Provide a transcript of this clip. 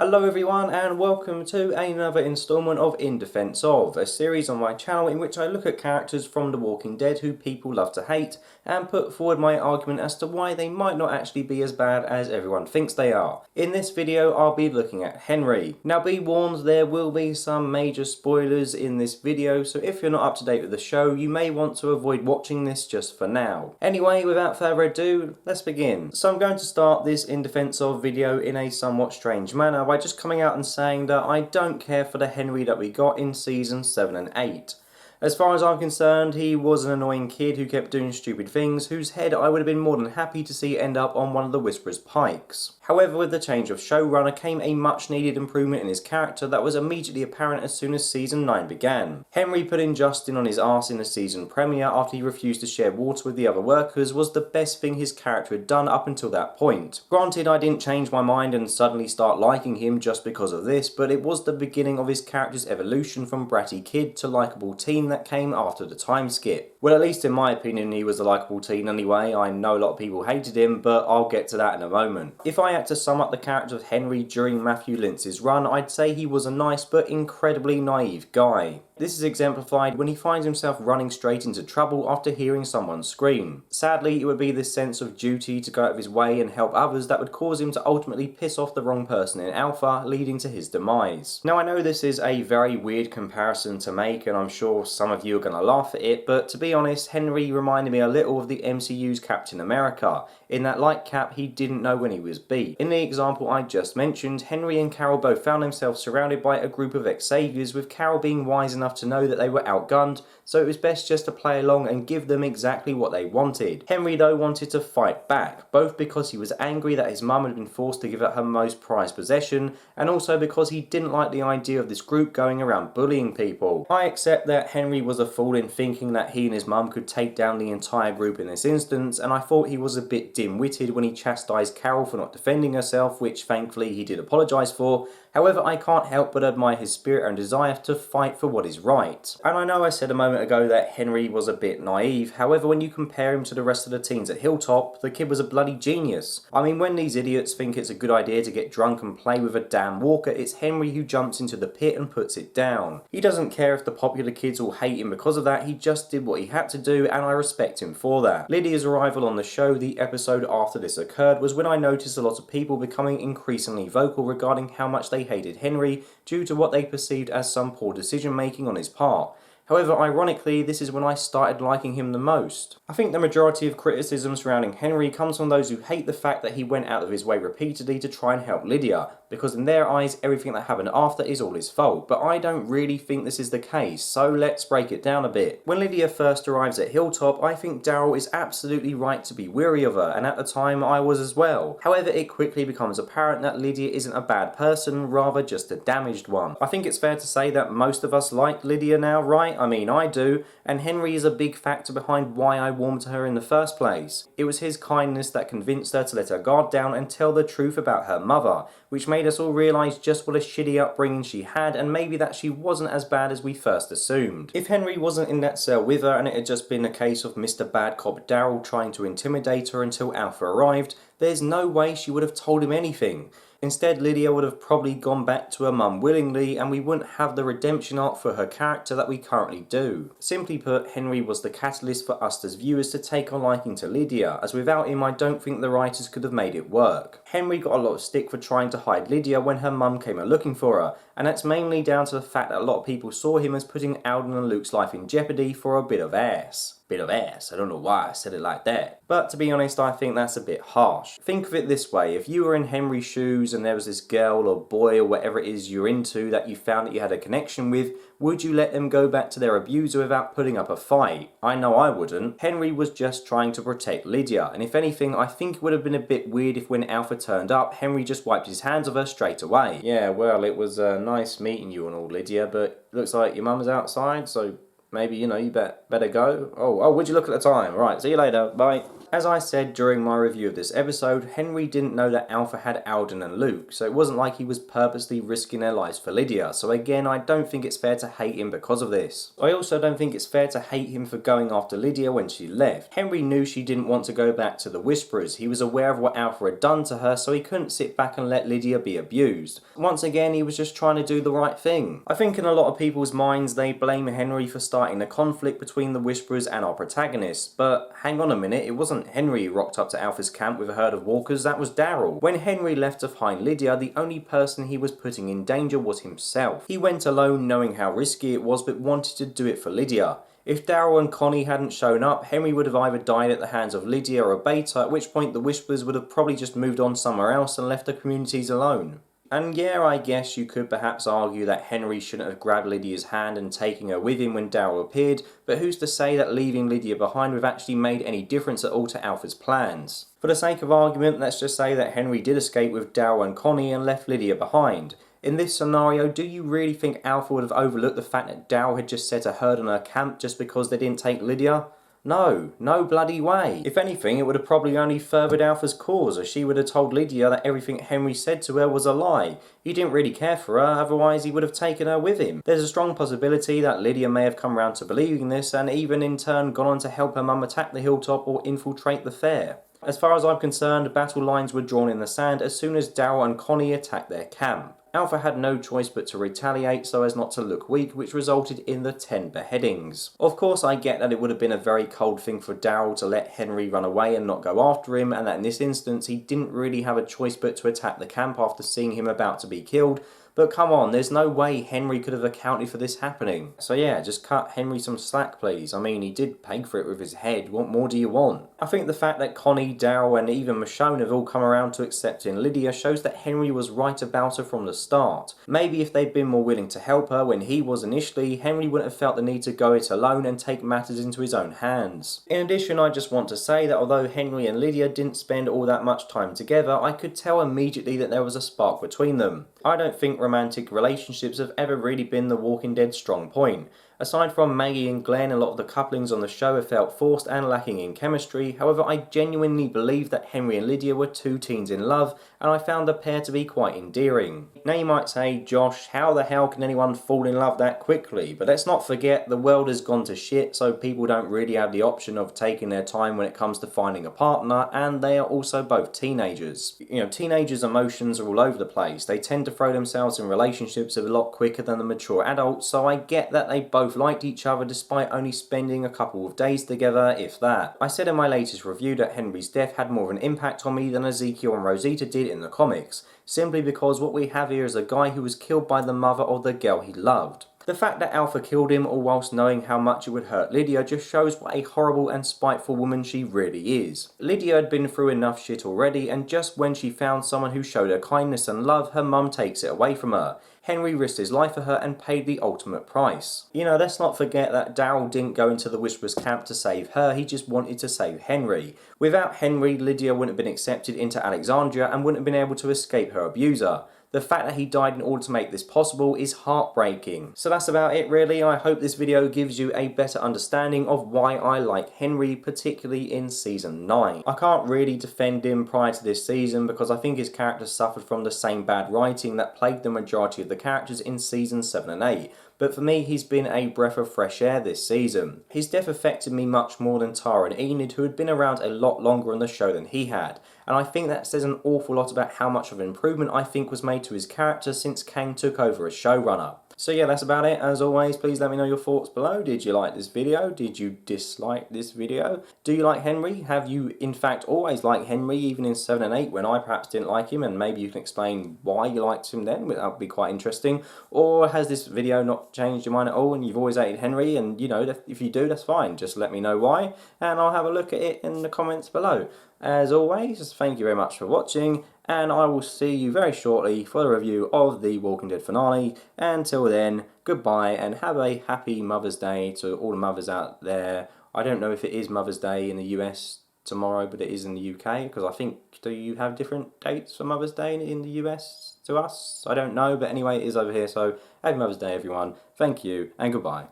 Hello everyone and welcome to another instalment of In Defense Of, a series on my channel in which I look at characters from The Walking Dead who people love to hate and put forward my argument as to why they might not actually be as bad as everyone thinks they are. In this video I'll be looking at Henry. Now be warned, there will be some major spoilers in this video, so if you're not up to date with the show you may want to avoid watching this just for now. Anyway, without further ado, let's begin. So I'm going to start this In Defense Of video in a somewhat strange manner by just coming out and saying that I don't care for the Henry that we got in season 7 and 8. As far as I'm concerned, he was an annoying kid who kept doing stupid things, whose head I would have been more than happy to see end up on one of the Whisperer's pikes. However, with the change of showrunner came a much needed improvement in his character that was immediately apparent as soon as season 9 began. Henry putting Justin on his arse in the season premiere after he refused to share water with the other workers was the best thing his character had done up until that point. Granted, I didn't change my mind and suddenly start liking him just because of this, but it was the beginning of his character's evolution from bratty kid to likeable teen that came after the time skip. Well, at least in my opinion he was a likeable teen anyway. I know a lot of people hated him, but I'll get to that in a moment. If I had to sum up the character of Henry during Matthew Lintz's run, I'd say he was a nice but incredibly naive guy. This is exemplified when he finds himself running straight into trouble after hearing someone scream. Sadly, it would be this sense of duty to go out of his way and help others that would cause him to ultimately piss off the wrong person in Alpha, leading to his demise. Now I know this is a very weird comparison to make and I'm sure some of you are going to laugh at it, but to be honest, Henry reminded me a little of the MCU's Captain America, in that like Cap, he didn't know when he was beat. In the example I just mentioned, Henry and Carol both found themselves surrounded by a group of Xaviers, with Carol being wise enough to know that they were outgunned, so it was best just to play along and give them exactly what they wanted. Henry though wanted to fight back, both because he was angry that his mum had been forced to give up her most prized possession, and also because he didn't like the idea of this group going around bullying people. I accept that Henry was a fool in thinking that he and his mum could take down the entire group in this instance, and I thought he was a bit dim-witted when he chastised Carol for not defending herself, which thankfully he did apologise for. However, I can't help but admire his spirit and desire to fight for what is right. And I know I said a moment ago that Henry was a bit naive, however when you compare him to the rest of the teens at Hilltop, the kid was a bloody genius. I mean, when these idiots think it's a good idea to get drunk and play with a damn walker, it's Henry who jumps into the pit and puts it down. He doesn't care if the popular kids all hate him because of that, he just did what he had to do and I respect him for that. Lydia's arrival on the show the episode after this occurred was when I noticed a lot of people becoming increasingly vocal regarding how much they hated Henry due to what they perceived as some poor decision making on his part. However, ironically, this is when I started liking him the most. I think the majority of criticism surrounding Henry comes from those who hate the fact that he went out of his way repeatedly to try and help Lydia, because in their eyes everything that happened after is all his fault, but I don't really think this is the case, so let's break it down a bit. When Lydia first arrives at Hilltop, I think Daryl is absolutely right to be weary of her, and at the time I was as well. However, it quickly becomes apparent that Lydia isn't a bad person, rather just a damaged one. I think it's fair to say that most of us like Lydia now, right? I mean, I do, and Henry is a big factor behind why I warmed to her in the first place. It was his kindness that convinced her to let her guard down and tell the truth about her mother, which made us all realise just what a shitty upbringing she had and maybe that she wasn't as bad as we first assumed. If Henry wasn't in that cell with her and it had just been a case of Mr. Bad Cop Daryl trying to intimidate her until Alpha arrived, there's no way she would have told him anything. Instead, Lydia would have probably gone back to her mum willingly and we wouldn't have the redemption arc for her character that we currently do. Simply put, Henry was the catalyst for us as viewers to take a liking to Lydia, as without him I don't think the writers could have made it work. Henry got a lot of stick for trying to hide Lydia when her mum came a looking for her, and that's mainly down to the fact that a lot of people saw him as putting Alden and Luke's life in jeopardy for a bit of ass. Bit of ass, I don't know why I said it like that. But to be honest, I think that's a bit harsh. Think of it this way, if you were in Henry's shoes and there was this girl or boy or whatever it is you're into that you found that you had a connection with, would you let them go back to their abuser without putting up a fight? I know I wouldn't. Henry was just trying to protect Lydia, and if anything, I think it would have been a bit weird if when Alpha turned up, Henry just wiped his hands of her straight away. Yeah, well, it was nice meeting you and all, Lydia, but looks like your mum's outside, so maybe, you know, you better go. Oh, would you look at the time? Right, see you later, bye. As I said during my review of this episode, Henry didn't know that Alpha had Alden and Luke, so it wasn't like he was purposely risking their lives for Lydia, so again, I don't think it's fair to hate him because of this. I also don't think it's fair to hate him for going after Lydia when she left. Henry knew she didn't want to go back to the Whisperers. He was aware of what Alpha had done to her, so he couldn't sit back and let Lydia be abused. Once again, he was just trying to do the right thing. I think in a lot of people's minds, they blame Henry for starting the conflict between the Whisperers and our protagonist, but hang on a minute, it wasn't Henry who rocked up to Alpha's camp with a herd of walkers, that was Daryl. When Henry left to find Lydia, the only person he was putting in danger was himself. He went alone knowing how risky it was, but wanted to do it for Lydia. If Daryl and Connie hadn't shown up, Henry would have either died at the hands of Lydia or Beta, at which point the Whisperers would have probably just moved on somewhere else and left the communities alone. And yeah, I guess you could perhaps argue that Henry shouldn't have grabbed Lydia's hand and taken her with him when Daryl appeared, but who's to say that leaving Lydia behind would have actually made any difference at all to Alpha's plans? For the sake of argument, let's just say that Henry did escape with Daryl and Connie and left Lydia behind. In this scenario, do you really think Alpha would have overlooked the fact that Daryl had just set a herd on her camp just because they didn't take Lydia? No bloody way. If anything, it would have probably only furthered Alpha's cause, as she would have told Lydia that everything Henry said to her was a lie. He didn't really care for her, otherwise he would have taken her with him. There's a strong possibility that Lydia may have come round to believing this, and even in turn gone on to help her mum attack the hilltop or infiltrate the fair. As far as I'm concerned, battle lines were drawn in the sand as soon as Daryl and Connie attacked their camp. Alpha had no choice but to retaliate so as not to look weak, which resulted in the 10 beheadings. Of course, I get that it would have been a very cold thing for Daryl to let Henry run away and not go after him, and that in this instance he didn't really have a choice but to attack the camp after seeing him about to be killed. But come on, there's no way Henry could have accounted for this happening. So yeah, just cut Henry some slack please. I mean, he did pay for it with his head, what more do you want? I think the fact that Connie, Daryl and even Michonne have all come around to accepting Lydia shows that Henry was right about her from the start. Maybe if they'd been more willing to help her when he was initially, Henry wouldn't have felt the need to go it alone and take matters into his own hands. In addition, I just want to say that although Henry and Lydia didn't spend all that much time together, I could tell immediately that there was a spark between them. I don't think romantic relationships have ever really been The Walking Dead's strong point. Aside from Maggie and Glenn, a lot of the couplings on the show have felt forced and lacking in chemistry. However, I genuinely believe that Henry and Lydia were two teens in love, and I found the pair to be quite endearing. Now you might say, Josh, how the hell can anyone fall in love that quickly? But let's not forget, the world has gone to shit, so people don't really have the option of taking their time when it comes to finding a partner, and they are also both teenagers. You know, teenagers' emotions are all over the place. They tend to throw themselves in relationships a lot quicker than the mature adults, so I get that they both liked each other despite only spending a couple of days together, if that. I said in my latest review that Henry's death had more of an impact on me than Ezekiel and Rosita did in the comics, simply because what we have here is a guy who was killed by the mother of the girl he loved. The fact that Alpha killed him, all whilst knowing how much it would hurt Lydia, just shows what a horrible and spiteful woman she really is. Lydia had been through enough shit already, and just when she found someone who showed her kindness and love, her mum takes it away from her. Henry risked his life for her and paid the ultimate price. You know, let's not forget that Daryl didn't go into the Whisperers camp to save her, he just wanted to save Henry. Without Henry, Lydia wouldn't have been accepted into Alexandria and wouldn't have been able to escape her abuser. The fact that he died in order to make this possible is heartbreaking. So that's about it really. I hope this video gives you a better understanding of why I like Henry, particularly in Season 9. I can't really defend him prior to this season because I think his character suffered from the same bad writing that plagued the majority of the characters in Seasons 7 and 8. But for me, he's been a breath of fresh air this season. His death affected me much more than Tara and Enid, who had been around a lot longer on the show than he had. And I think that says an awful lot about how much of an improvement I think was made to his character since Kang took over as showrunner. So yeah, that's about it. As always, please let me know your thoughts below. Did you like this video? Did you dislike this video? Do you like Henry? Have you in fact always liked Henry, even in 7 and 8 when I perhaps didn't like him, and maybe you can explain why you liked him then? That would be quite interesting. Or has this video not changed your mind at all and you've always hated Henry? And you know, if you do, that's fine. Just let me know why and I'll have a look at it in the comments below. As always, thank you very much for watching, and I will see you very shortly for the review of the Walking Dead finale. Until then, goodbye and have a happy Mother's Day to all the mothers out there. I don't know if it is Mother's Day in the US tomorrow, but it is in the UK, because I think, do you have different dates for Mother's Day in the US to us? I don't know, but anyway, it is over here, so happy Mother's Day everyone. Thank you, and goodbye.